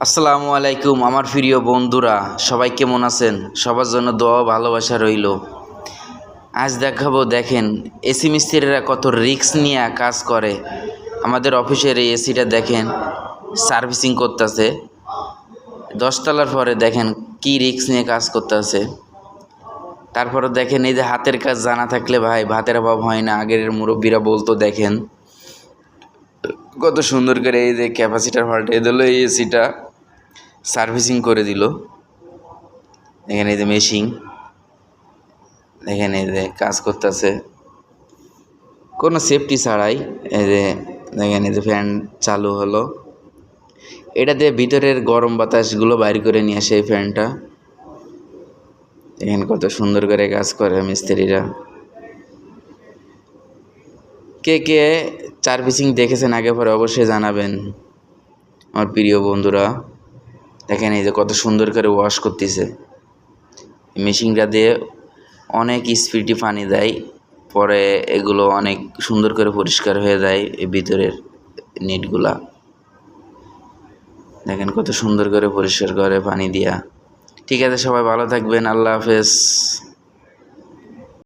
আসসালামু আলাইকুম আমার প্রিয় বন্ধুরা, সবাই কেমন আছেন? সবার জন্য দোয়া ও ভালোবাসা রইল। আজ দেখাবো, দেখেন এসি মিস্ত্রিরা কত রিস্ক নিয়ে কাজ করে। আমাদের অফিসের এই এসিটা দেখেন সার্ভিসিং করতেছে 10 তলার পরে, দেখেন কি রিস্ক নিয়ে কাজ করতেছে। তারপরে দেখেন এই যে হাতের কাজ জানা থাকলে ভাই ভাতের অভাব হয় না, আগের মুরব্বীরা বলতো। দেখেন কত সুন্দর করে এই যে ক্যাপাসিটার পাল্টে দিল, এই এসিটা সার্ভিসিং করে দিল। দেখেন এই যে মেশিন, দেখেন এই যে কাজ করতেছে কোনো সেফটি ছাড়াই। এই যে দেখেন এই যে ফ্যান চালু হলো, এটা দিয়ে ভিতরের গরম বাতাসগুলো বাইর করে নিয়ে আসে এই ফ্যানটা। দেখেন কত সুন্দর করে কাজ করে মিস্ত্রিরা। কে কে সার্ভিসিং দেখেছেন আগে পরে অবশ্যই জানাবেন আমার প্রিয় বন্ধুরা। দেখেন এই যে কত সুন্দর করে ওয়াশ করতেছে। মেশিনটা দিয়ে অনেক স্পিডে পানি দেয়, পরে এগুলো অনেক সুন্দর করে পরিষ্কার হয়ে যায় এই ভিতরের নেটগুলা। দেখেন কত সুন্দর করে পরিষ্কার করে পানি দিয়া। ঠিক আছে, সবাই ভালো থাকবেন, আল্লাহ হাফেজ।